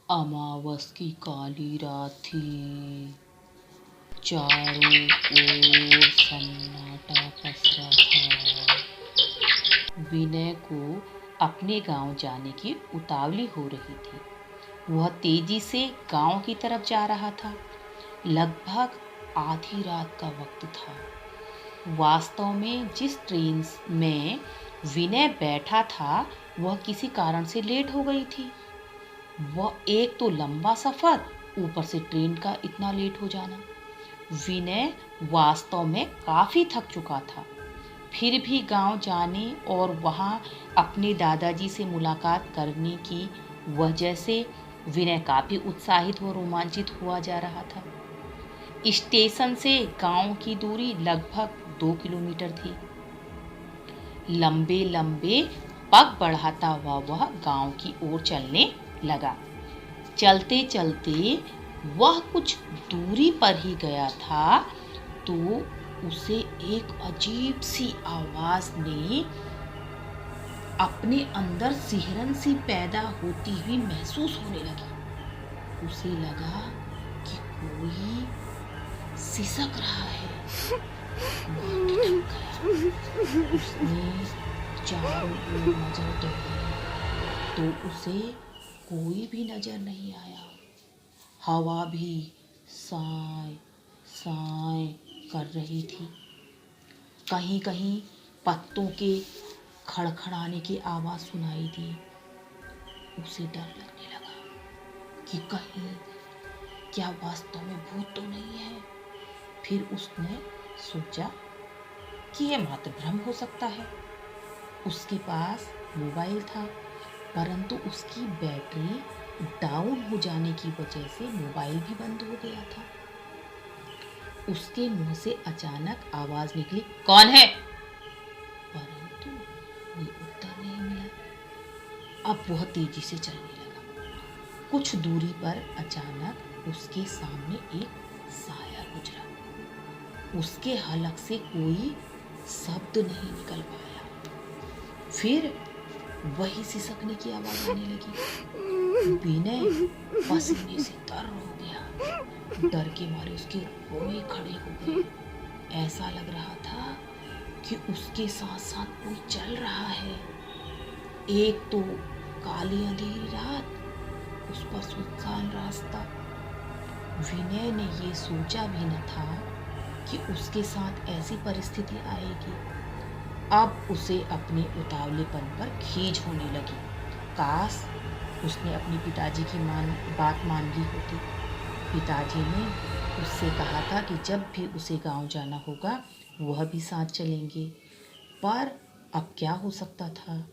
अमावस की काली रात थी। चारों ओर सन्नाटा पसरा था। विनय को अपने गांव जाने की उतावली हो रही थी। वह तेजी से गांव की तरफ जा रहा था। लगभग आधी रात का वक्त था। वास्तव में जिस ट्रेन में विनय बैठा था वह किसी कारण से लेट हो गई थी। वह एक तो लंबा सफर, ऊपर से ट्रेन का इतना लेट हो जाना। विनय वास्तव में काफी थक चुका था। फिर भी गांव जाने और वहां अपने दादाजी से मुलाकात करने की वजह से विनय काफी उत्साहित और रोमांचित हुआ जा रहा था। स्टेशन से गांव की दूरी लगभग 2 किलोमीटर थी। लंबे लंबे पग बढ़ाता हुआ वह गांव की ओर चलने लगा। चलते चलते वह कुछ दूरी पर ही गया था तो उसे एक अजीब सी आवाज ने अपने अंदर सिहरन सी पैदा होती हुई महसूस होने लगी। उसे लगा कि कोई सिसक रहा है। वह ठिठक गया। उसने चारों ओर नजर दौड़ाई तो उसे कोई भी नजर नहीं आया। हवा भी साय साय कर रही थी। कहीं कहीं पत्तों के खड़खड़ाने की आवाज सुनाई दी। उसे डर लगने लगा कि कहीं क्या वास्तव में भूत तो नहीं है। फिर उसने सोचा कि यह मात्र भ्रम हो सकता है। उसके पास मोबाइल था, परंतु उसकी बैटरी डाउन हो जाने की वजह से मोबाइल भी बंद हो गया था। उसके मुंह से अचानक आवाज निकली, कौन है? परंतु कोई उत्तर नहीं मिला। अब वह तेजी से चलने लगा। कुछ दूरी पर अचानक उसके सामने एक साया गुजरा। उसके हलक से कोई शब्द नहीं निकल पाया। फिर वही सिसकने की आवाज आने लगी। विनय पसीने से तर हो गया। डर के मारे उसके रोए खड़े हो गए। ऐसा लग रहा था कि उसके साथ साथ कोई चल रहा है। एक तो काली अंधेरी रात, उस पर सुनसान रास्ता। विनय ने ये सोचा भी न था कि उसके साथ ऐसी परिस्थिति आएगी। अब उसे अपने उतावलेपन पर खीज होने लगी। काश उसने अपने पिताजी की बात मान ली होती। पिताजी ने उससे कहा था कि जब भी उसे गांव जाना होगा वह भी साथ चलेंगे। पर अब क्या हो सकता था?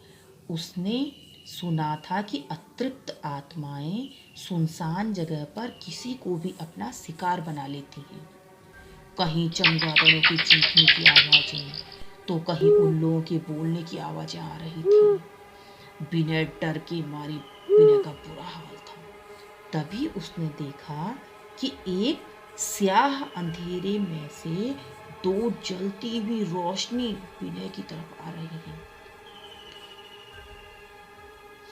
उसने सुना था कि अतृप्त आत्माएं सुनसान जगह पर किसी को भी अपना शिकार बना लेती हैं। कहीं चमगादड़ों की चीखने की आवाजें तो कहीं उल्लुओं के बोलने की आवाजें आ रही थी। विनय डर के मारे विनय का बुरा हाल था। तभी उसने देखा कि एक स्याह अंधेरे में से दो जलती हुई रोशनी विनय की तरफ आ रही है।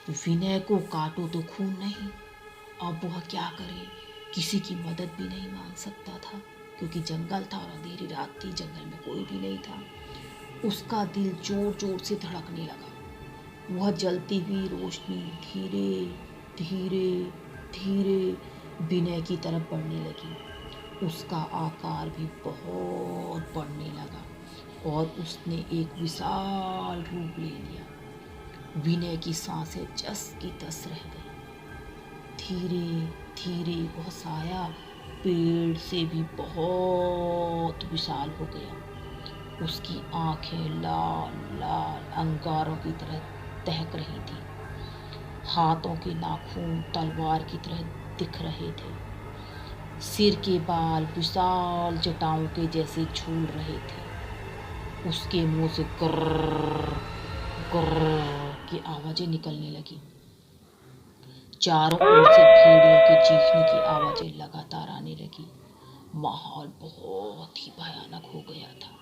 विनय को काटो तो खून नहीं। अब वह क्या करे? किसी की मदद भी नहीं मांग सकता था क्योंकि जंगल था और अंधेरी रात थी। जंगल में कोई भी नहीं था। उसका दिल जोर जोर से धड़कने लगा। वह जलती हुई रोशनी धीरे धीरे धीरे विनय की तरफ बढ़ने लगी। उसका आकार भी बहुत बढ़ने लगा और उसने एक विशाल रूप ले लिया। विनय की सांसें जस की तस रह गई। धीरे धीरे वह साया पेड़ से भी बहुत विशाल हो गया। उसकी आंखें लाल लाल अंगारों की तरह दहक रही थी। हाथों के नाखून तलवार की तरह दिख रहे थे। सिर के बाल विशाल जटाओं के जैसे झूल रहे थे। उसके मुंह से कर्र कर्र की आवाजें निकलने लगी। चारों ओर से भेड़ियों के चीखने की आवाजें लगातार आने लगी। माहौल बहुत ही भयानक हो गया था।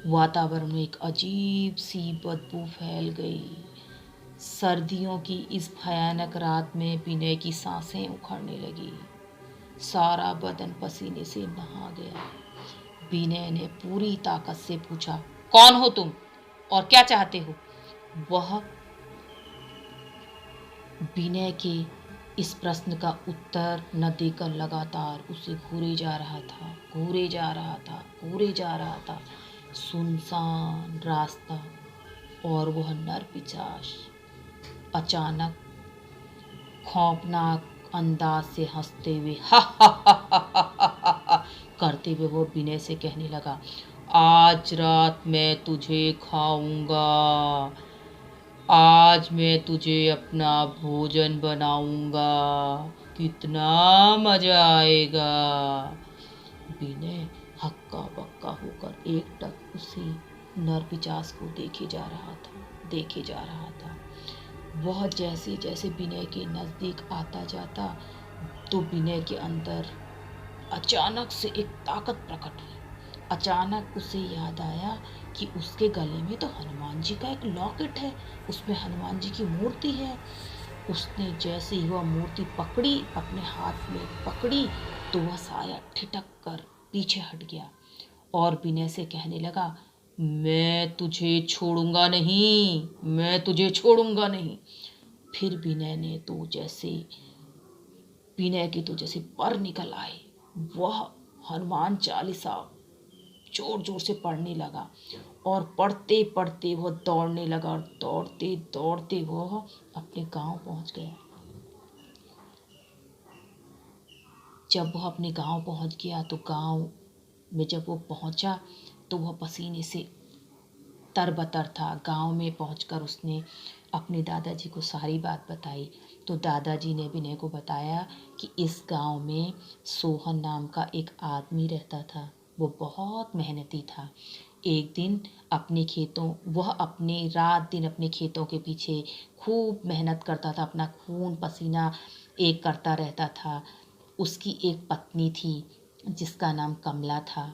वातावरण में एक अजीब सी बदबू फैल गई। सर्दियों की इस भयानक रात में विनय की सांसें उखड़ने लगी। सारा बदन पसीने से नहा गया। विनय ने पूरी ताकत से पूछा, कौन हो तुम और क्या चाहते हो? वह विनय के इस प्रश्न का उत्तर न देकर लगातार उसे घूरे जा रहा था, घूरे जा रहा था, घूरे जा रहा था। सुनसान रास्ता और वह नरपिशाच अचानक खौफनाक अंदाज से हंसते हुए हा हा हा हा हा हा हा करते हुए वो विनय से कहने लगा, आज रात मैं तुझे खाऊंगा, आज मैं तुझे अपना भोजन बनाऊंगा, कितना मजा आएगा। विनय हक्का बक्का होकर एकटक उसी नरपिशाच को देखे जा रहा था। वह जैसे जैसे विनय के नजदीक आता जाता तो विनय के अंदर अचानक से एक ताकत प्रकट हुई। अचानक उसे याद आया कि उसके गले में तो हनुमान जी का एक लॉकेट है, उसमें हनुमान जी की मूर्ति है। उसने जैसे ही वह मूर्ति पकड़ी, अपने हाथ में पकड़ी, तो वह साया ठिठक कर पीछे हट गया और विनय से कहने लगा, मैं तुझे छोड़ूंगा नहीं, मैं तुझे छोड़ूंगा नहीं। फिर विनय के तो जैसे पर निकल आए। वह हनुमान चालीसा जोर जोर से पढ़ने लगा और पढ़ते पढ़ते वह दौड़ने लगा और दौड़ते दौड़ते वह अपने गांव पहुंच गया। जब वह अपने गांव पहुंच गया तो गांव में जब वो पहुंचा तो वह पसीने से तरबतर था। गांव में पहुंचकर उसने अपने दादाजी को सारी बात बताई तो दादाजी ने विनय को बताया कि इस गांव में सोहन नाम का एक आदमी रहता था। वो बहुत मेहनती था। एक दिन वह अपने रात दिन अपने खेतों के पीछे खूब मेहनत करता था, अपना खून पसीना एक करता रहता था। उसकी एक पत्नी थी जिसका नाम कमला था।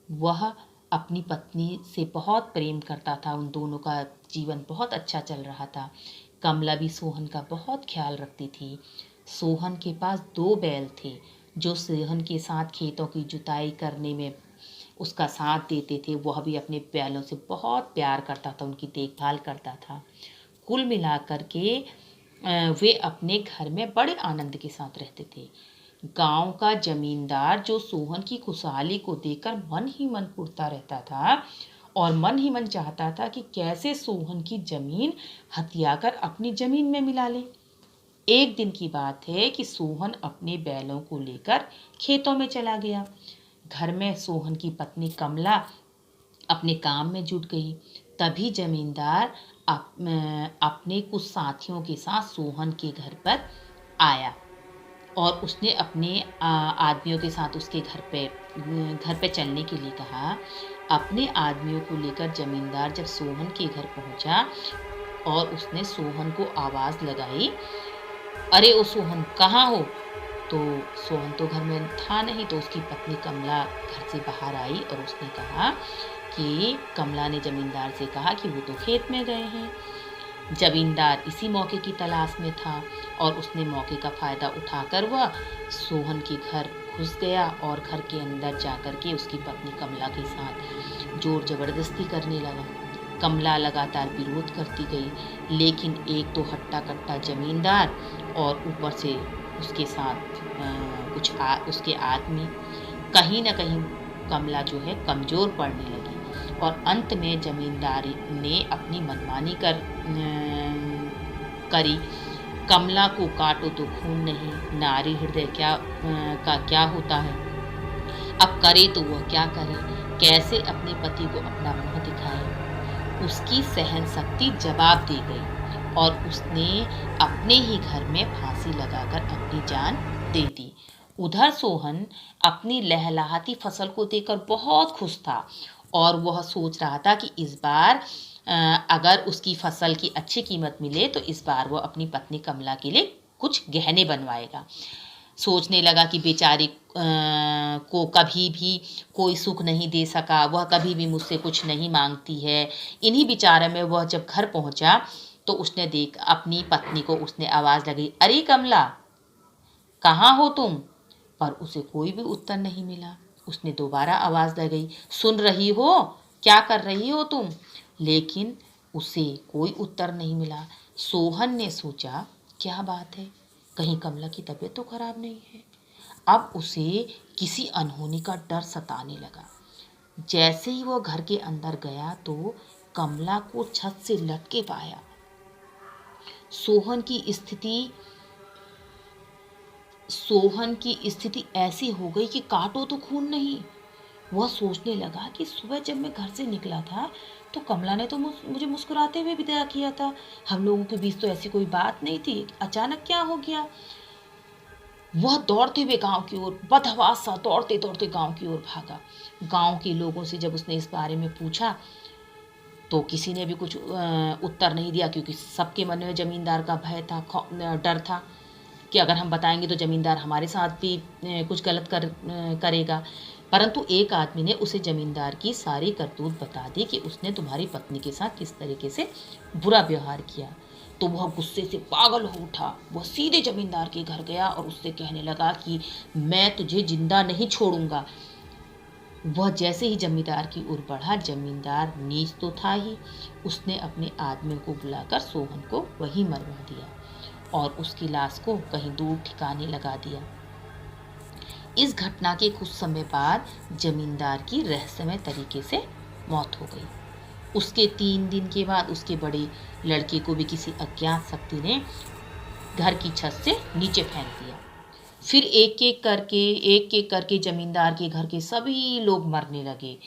वह अपनी पत्नी से बहुत प्रेम करता था। उन दोनों का जीवन बहुत अच्छा चल रहा था। कमला भी सोहन का बहुत ख्याल रखती थी। सोहन के पास 2 बैल थे जो सोहन के साथ खेतों की जुताई करने में उसका साथ देते थे। वह भी अपने बैलों से बहुत प्यार करता था, उनकी देखभाल करता था। कुल मिलाकर के वे अपने घर में बड़े आनंद के साथ रहते थे। गांव का जमींदार जो सोहन की खुशहाली को देखकर मन ही मन कुढ़ता रहता था और मन ही मन चाहता था कि कैसे सोहन की जमीन हथियाकर अपनी जमीन में मिला ले। एक दिन की बात है कि सोहन अपने बैलों को लेकर खेतों में चला गया। घर में सोहन की पत्नी कमला अपने काम में जुट गई। तभी जमींदार अपने कुछ साथियों के साथ सोहन के घर पर आया और उसने अपने आदमियों के साथ उसके घर पे चलने के लिए कहा। अपने आदमियों को लेकर जमींदार जब सोहन के घर पहुंचा और उसने सोहन को आवाज़ लगाई, अरे ओ सोहन कहाँ हो? तो सोहन तो घर में था नहीं। तो उसकी पत्नी कमला घर से बाहर आई और उसने कहा कि कमला ने जमींदार से कहा कि वो तो खेत में गए हैं। जमींदार इसी मौके की तलाश में था और उसने मौके का फ़ायदा उठाकर वह सोहन के घर घुस गया और घर के अंदर जाकर के उसकी पत्नी कमला के साथ जोर ज़बरदस्ती करने लगा। कमला लगातार विरोध करती गई, लेकिन एक तो हट्टा कट्टा जमींदार और ऊपर से उसके साथ उसके आदमी, कहीं ना कहीं कमला जो है कमज़ोर पड़ने लगी और अंत में जमींदारी ने अपनी मनमानी करी। कमला को काटो तो खून नहीं, नारी हृदय का क्या होता है। अब करे तो वह क्या करे, कैसे अपने पति को अपना मुंह दिखाए। उसकी सहन शक्ति जवाब दे गई और उसने अपने ही घर में फांसी लगाकर अपनी जान दे दी। उधर सोहन अपनी लहलहाती फसल को देखकर बहुत खुश था और वह सोच रहा था कि इस बार अगर उसकी फसल की अच्छी कीमत मिले तो इस बार वो अपनी पत्नी कमला के लिए कुछ गहने बनवाएगा। सोचने लगा कि बेचारी को कभी भी कोई सुख नहीं दे सका, वह कभी भी मुझसे कुछ नहीं मांगती है। इन्हीं विचारों में वह जब घर पहुंचा तो उसने देख अपनी पत्नी को उसने आवाज़ लगाई, अरे कमला, कहाँ हो तुम? पर उसे कोई भी उत्तर नहीं मिला। उसने दोबारा आवाज़ लगाई, सुन रही हो? क्या कर रही हो तुम? लेकिन उसे कोई उत्तर नहीं मिला। सोहन ने सोचा, क्या बात है, कहीं कमला की तबीयत तो खराब नहीं है। अब उसे किसी अनहोनी का डर सताने लगा। जैसे ही वो घर के अंदर गया तो कमला को छत से लटके पाया। सोहन की स्थिति ऐसी हो गई कि काटो तो खून नहीं। वह सोचने लगा कि सुबह जब मैं घर से निकला था तो कमला ने तो मुझे मुस्कुराते हुए विदा किया था। हम लोगों के बीच तो ऐसी कोई बात नहीं थी, अचानक क्या हो गया? वह दौड़ते हुए गांव की ओर, बदहवास सा दौड़ते दौड़ते गांव की ओर भागा। गांव के लोगों से जब उसने इस बारे में पूछा तो किसी ने भी कुछ उत्तर नहीं दिया, क्योंकि सबके मन में जमींदार का भय था, डर था कि अगर हम बताएंगे तो जमींदार हमारे साथ भी कुछ गलत करेगा। परंतु एक आदमी ने उसे जमींदार की सारी करतूत बता दी कि उसने तुम्हारी पत्नी के साथ किस तरीके से बुरा व्यवहार किया। तो वह गुस्से से पागल हो उठा। वह सीधे जमींदार के घर गया और उससे कहने लगा कि मैं तुझे जिंदा नहीं छोड़ूंगा। वह जैसे ही जमींदार की ओर बढ़ा, जमींदार नीच तो था ही, उसने अपने आदमियों को बुलाकर सोहन को वहीं मरवा दिया और उसकी लाश को कहीं दूर ठिकाने लगा दिया। इस घटना के कुछ समय बाद जमींदार की रहस्यमय तरीके से मौत हो गई। उसके 3 दिन के बाद उसके बड़े लड़के को भी किसी अज्ञात शक्ति ने घर की छत से नीचे फेंक दिया। फिर एक एक करके जमींदार के घर के सभी लोग मरने लगे।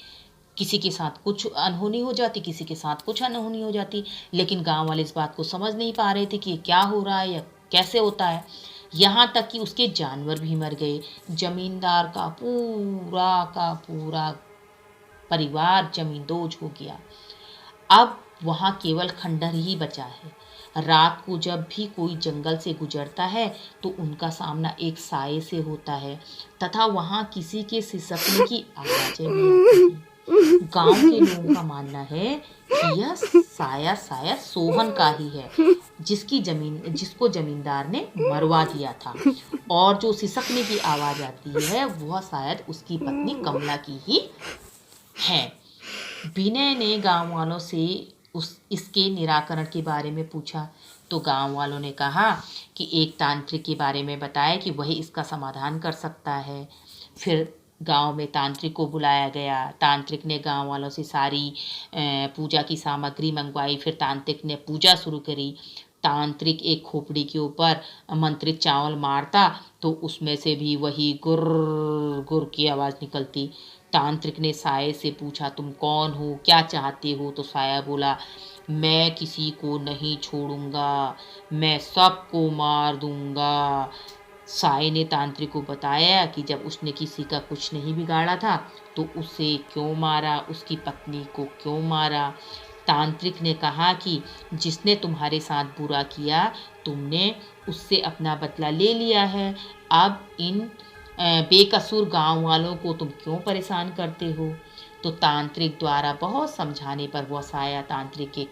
किसी के साथ कुछ अनहोनी हो जाती, किसी के साथ कुछ अनहोनी हो जाती, लेकिन गांव वाले इस बात को समझ नहीं पा रहे थे कि ये क्या हो रहा है या कैसे होता है। यहाँ तक कि उसके जानवर भी मर गए। जमींदार का पूरा परिवार जमींदोज हो गया। अब वहाँ केवल खंडहर ही बचा है। रात को जब भी कोई जंगल से गुजरता है तो उनका सामना एक साये से होता है तथा वहाँ किसी के सिसकने की आवाजें भी आती हैं। गांव के लोगों का मानना है कि यह साया शायद सोहन का ही है, जिसको जमींदार ने मरवा दिया था, और जो सिसकने की आवाज आती है वह शायद उसकी पत्नी कमला की ही है। विनय ने गांव वालों से इसके निराकरण के बारे में पूछा तो गांव वालों ने कहा कि एक तांत्रिक के बारे में बताया कि वही इसका समाधान कर सकता है। फिर गांव में तांत्रिक को बुलाया गया। तांत्रिक ने गांव वालों से सारी पूजा की सामग्री मंगवाई। फिर तांत्रिक ने पूजा शुरू करी। तांत्रिक एक खोपड़ी के ऊपर मंत्रित चावल मारता तो उसमें से भी वही गुर गुर की आवाज़ निकलती। तांत्रिक ने साये से पूछा, तुम कौन हो, क्या चाहते हो? तो साया बोला, मैं किसी को नहीं छोड़ूंगा, मैं सबको मार दूंगा। साये ने तांत्रिक को बताया कि जब उसने किसी का कुछ नहीं बिगाड़ा था तो उसे क्यों मारा, उसकी पत्नी को क्यों मारा। तांत्रिक ने कहा कि जिसने तुम्हारे साथ बुरा किया तुमने उससे अपना बदला ले लिया है। अब इन बेकसूर गांव वालों को तुम क्यों परेशान करते हो? तो तांत्रिक द्वारा बहुत समझाने पर वह साया तांत्रिक के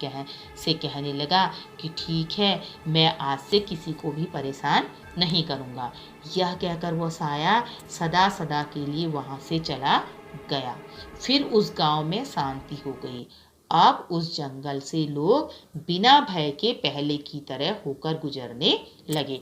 कहने लगा कि ठीक है, मैं आज से किसी को भी परेशान नहीं करूँगा। यह कहकर वह साया सदा सदा के लिए वहाँ से चला गया। फिर उस गांव में शांति हो गई। अब उस जंगल से लोग बिना भय के पहले की तरह होकर गुजरने लगे।